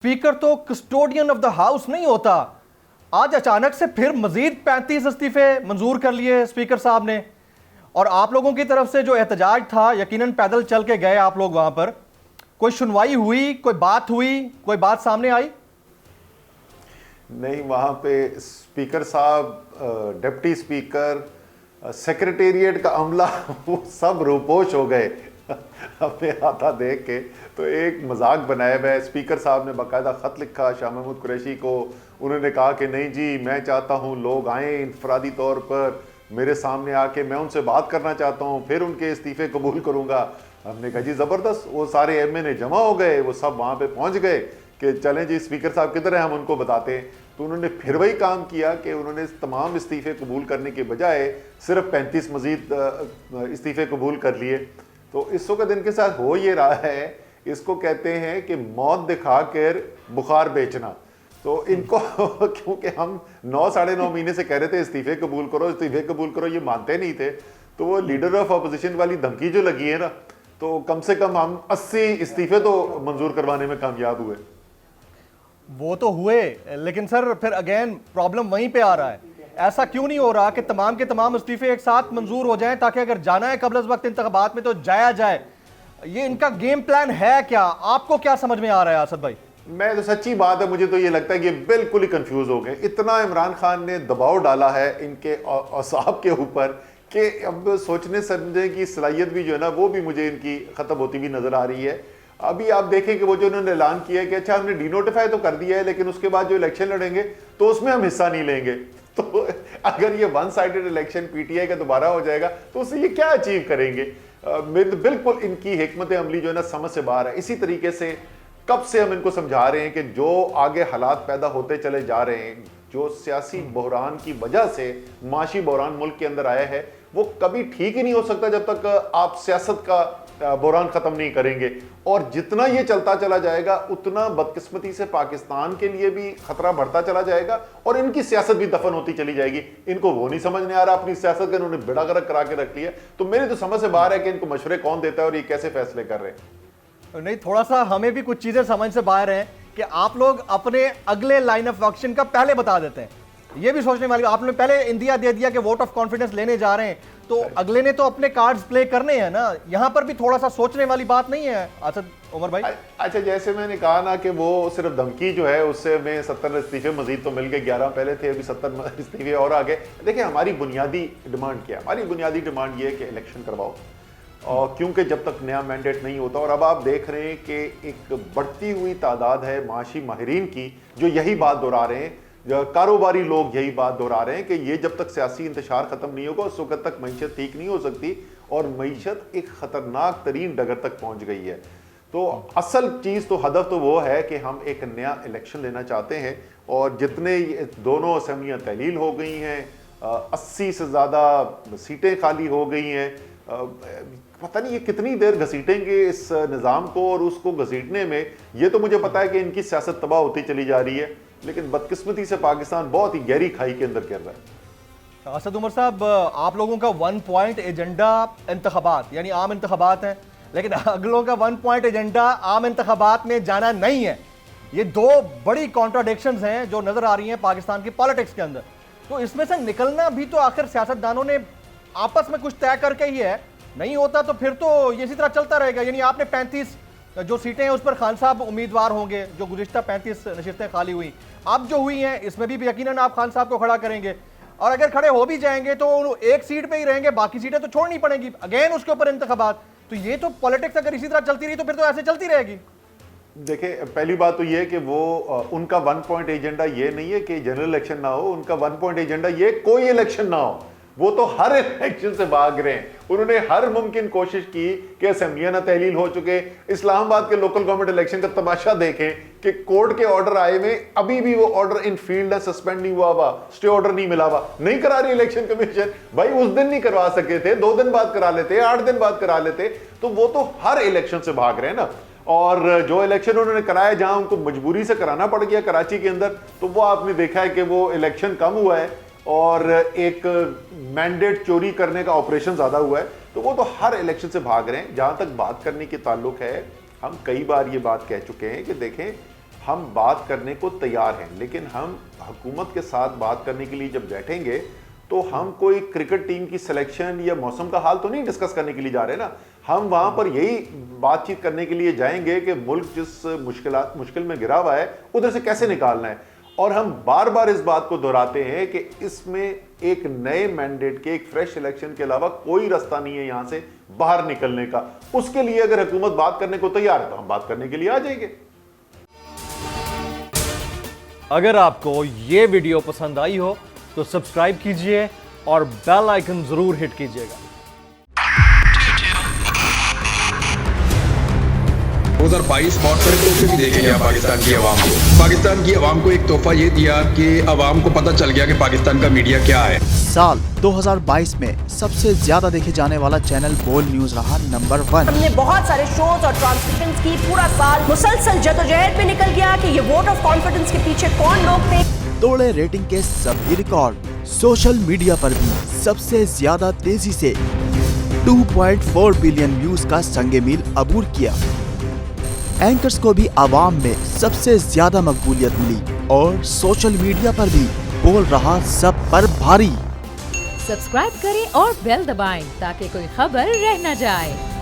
Speaker तो custodian of the house नहीं होता। आज अचानक से फिर मजीद 35 इस्तीफे मंजूर कर लिए स्पीकर साहब ने। और आप लोगों की तरफ से जो एहतजाज था, यकीनन पैदल चल के गए आप लोग वहां पर, कोई सुनवाई हुई, कोई बात सामने आई? नहीं, वहाँ पे स्पीकर साहब, डिप्टी स्पीकर, सेक्रेटेरिएट का अमला वो सब रूपोश हो गए अपने आता देख के। तो एक मजाक बनाया है। स्पीकर साहब ने बाकायदा ख़त लिखा शाह महमूद कुरैशी को। उन्होंने कहा कि नहीं जी, मैं चाहता हूँ लोग आएँ इनफरादी तौर पर मेरे सामने आके, मैं उनसे बात करना चाहता हूँ, फिर उनके इस्तीफ़े कबूल करूँगा। हमने कहा जी ज़बरदस्त। वो सारे एमएनए जमा हो गए, वो सब वहाँ पे पहुँच गए कि चलें जी स्पीकर साहब किधर हैं, हम उनको बताते हैं। तो उन्होंने फिर वही काम किया कि उन्होंने तमाम इस्तीफ़े कबूल करने के बजाय सिर्फ 35 मज़ीद इस्तीफ़े कबूल कर लिए। तो इस वक्त इनके साथ हो ये रहा है, इसको कहते हैं कि मौत दिखा कर बुखार बेचना। तो इनको क्योंकि हम 9 साढ़े 9 महीने से कह रहे थे इस्तीफ़े कबूल करो, इस्तीफ़े कबूल करो, ये मानते नहीं थे। तो वो लीडर ऑफ अपोजिशन वाली धमकी जो लगी है ना, तो कम से कम हम 80 इस्तीफ़े तो मंजूर करवाने में कामयाब हुए। वो तो हुए, लेकिन सर फिर अगेन प्रॉब्लम वहीं पे आ रहा है। ऐसा क्यों नहीं हो रहा कि तमाम के तमाम इस्तीफे एक साथ मंजूर हो जाएं, ताकि अगर जाना है कबल वक्त इंतखाबात में तो जाया जाए? ये इनका गेम प्लान है क्या? आपको क्या समझ में आ रहा है आसद भाई? मैं तो सच्ची बात है, मुझे तो ये लगता है कि बिल्कुल ही कंफ्यूज हो गए। इतना इमरान खान ने दबाव डाला है इनके असाब के ऊपर कि अब सोचने समझने की सलाहियत भी जो है ना, वो भी मुझे इनकी खत्म होती हुई नजर आ रही है। अभी आप देखें कि वो जो उन्होंने ऐलान किया है कि अच्छा हमने डिनोटिफाई तो कर दिया है, लेकिन उसके बाद जो इलेक्शन लड़ेंगे तो उसमें हम हिस्सा नहीं लेंगे। तो अगर ये वन साइडेड इलेक्शन पीटीआई का दोबारा हो जाएगा तो उससे ये क्या अचीव करेंगे? बिल्कुल इनकी हिकमत अमली जो है ना समझ से बाहर है। इसी तरीके से कब से हम इनको समझा रहे हैं कि जो आगे हालात पैदा होते चले जा रहे हैं, जो सियासी बहरान की वजह से माशी बहरान मुल्क के अंदर आया है, वो कभी ठीक ही नहीं हो सकता जब तक आप सियासत का बहरान खत्म नहीं करेंगे। और जितना ये चलता चला जाएगा उतना बदकिस्मती से पाकिस्तान के लिए भी खतरा बढ़ता चला जाएगा और इनकी सियासत भी दफन होती चली जाएगी। इनको वो नहीं समझ में आ रहा, अपनी सियासत का इन्होंने बेड़ा गर्क करा के रख लिया। तो मेरी तो समझ से बाहर है कि इनको मशवरे कौन देता है और ये कैसे फैसले कर रहे हैं। नहीं, थोड़ा सा हमें भी कुछ चीजें समझ से बाहर हैं कि आप लोग अपने अगले लाइन ऑफ एक्शन का पहले बता देते हैं। ये भी सोचने वाली, आपने पहले इंदिया दे दिया कि वोट ऑफ कॉन्फिडेंस लेने जा रहे हैं, तो अगले ने तो अपने कार्ड्स प्ले करने हैं ना। यहां पर भी थोड़ा सा सोचने वाली बात नहीं है असद उमर भाई? अच्छा, जैसे मैंने कहा ना कि वो सिर्फ धमकी जो है उससे में 70 इस्तीफे मजीद तो मिल गए, 11 पहले थे, अभी 70 इस्तीफे और आ गए। देखिए हमारी बुनियादी डिमांड क्या है? हमारी बुनियादी डिमांड ये है कि इलेक्शन करवाओ, और क्योंकि जब तक नया मैंडेट नहीं होता, और अब आप देख रहे हैं कि एक बढ़ती हुई तादाद है माशी माहिरीन की जो यही बात दोहरा रहे हैं, कारोबारी लोग यही बात दोहरा रहे हैं कि ये जब तक सियासी इंतशार खत्म नहीं होगा उस वक्त तक मईशत ठीक नहीं हो सकती, और मईशत एक खतरनाक तरीन डगर तक पहुंच गई है। तो असल चीज़ तो हदफ तो वो है कि हम एक नया इलेक्शन लेना चाहते हैं, और जितने दोनों असम्बलियाँ तहलील हो गई हैं, 80 से ज़्यादा सीटें खाली हो गई हैं, पता नहीं ये कितनी देर घसीटेंगे इस निज़ाम को, और उसको घसीटने में ये तो मुझे पता है कि इनकी सियासत तबाह होती चली जा रही है, लेकिन बदकिस्मती से पाकिस्तान बहुत ही गहरी खाई के अंदर गिर रहा है। असद उमर साहब, आप लोगों का 1 पॉइंट एजेंडा इंतखाबात यानी आम इंतखाबात हैं, लेकिन अगलों का 1 पॉइंट एजेंडा आम इंतखाबात में जाना नहीं है। ये दो बड़ी कॉन्ट्राडिक्शंस हैं जो नजर आ रही हैं पाकिस्तान की पॉलिटिक्स के अंदर। तो इसमें से निकलना भी तो आखिर सियासतदानों ने आपस में कुछ तय करके ही है। नहीं होता तो फिर तो ये इसी तरह चलता रहेगा। यानी आपने 35 जो सीटें हैं उस पर खान साहब उम्मीदवार होंगे, जो गुज़िश्ता 35 नशिस्तें खाली हुई, अब जो हुई हैं इसमें भी यकीनन आप खान साहब को खड़ा करेंगे, और अगर खड़े हो भी जाएंगे तो एक सीट पे ही रहेंगे, बाकी सीटें तो छोड़नी पड़ेंगी, अगेन उसके ऊपर इंतखाबात। तो ये तो पॉलिटिक्स अगर इसी तरह चलती रही तो फिर तो ऐसे चलती रहेगी। देखिए, पहली बात तो ये है कि वो उनका 1 पॉइंट एजेंडा ये नहीं है कि जनरल इलेक्शन ना हो, उनका 1 पॉइंट एजेंडा ये कोई इलेक्शन ना हो। वो तो हर इलेक्शन से भाग रहे हैं। उन्होंने हर मुमकिन कोशिश की कि असेंबलियां ना तहलील हो चुके। इस्लामाबाद के लोकल गवर्नमेंट इलेक्शन का तमाशा देखें कि कोर्ट के ऑर्डर आए में अभी भी वो ऑर्डर इन फील्ड है, सस्पेंड नहीं हुआ हुआ, स्टे ऑर्डर नहीं मिला हुआ, नहीं करा रही इलेक्शन कमीशन। भाई उस दिन नहीं करवा सके थे, 2 दिन बाद करा लेते, 8 दिन बाद करा लेते। तो वो तो हर इलेक्शन से भाग रहे हैं ना। और जो इलेक्शन उन्होंने कराया जहां उनको मजबूरी से कराना पड़ गया कराची के अंदर, तो वो आपने देखा है कि वो इलेक्शन कम हुआ है और एक मैंडेट चोरी करने का ऑपरेशन ज्यादा हुआ है। तो वो तो हर इलेक्शन से भाग रहे हैं। जहां तक बात करने के ताल्लुक है, हम कई बार ये बात कह चुके हैं कि देखें हम बात करने को तैयार हैं, लेकिन हम हुकूमत के साथ बात करने के लिए जब बैठेंगे तो हम कोई क्रिकेट टीम की सिलेक्शन या मौसम का हाल तो नहीं डिस्कस करने के लिए जा रहे ना। हम वहां पर यही बातचीत करने के लिए जाएंगे कि मुल्क जिस मुश्किल में गिरा हुआ है उधर से कैसे निकालना है। और हम बार बार इस बात को दोहराते हैं कि इसमें एक नए मैंडेट के, एक फ्रेश इलेक्शन के अलावा कोई रास्ता नहीं है यहां से बाहर निकलने का। उसके लिए अगर हुकूमत बात करने को तैयार है तो हम बात करने के लिए आ जाएंगे। अगर आपको ये वीडियो पसंद आई हो तो सब्सक्राइब कीजिए और बेल आइकन जरूर हिट कीजिएगा। 2022 बहुत सारे तोहफे भी देखे गया पाकिस्तान की आवाम को। पाकिस्तान की आवाम को एक तोहफा ये दिया कि आवाम को पता चल गया कि पाकिस्तान का मीडिया क्या है। साल 2022 में सबसे ज्यादा देखे जाने वाला चैनल बोल न्यूज रहा नंबर 1। हमने बहुत सारे शोज और ट्रांसमिशंस की, पूरा साल मुसलसल जदोजहद में निकल गया कि ये वोट ऑफ कॉन्फिडेंस के पीछे कौन लोग थे। तोड़े रेटिंग के सभी रिकॉर्ड। सोशल मीडिया पर भी सबसे ज्यादा तेजी से 2.4 बिलियन व्यूज का संगे मील अबूर किया। एंकर्स को भी आवाम में सबसे ज्यादा मकबूलियत मिली और सोशल मीडिया पर भी बोल रहा सब पर भारी। सब्सक्राइब करें और बेल दबाएं ताकि कोई खबर रह न जाए।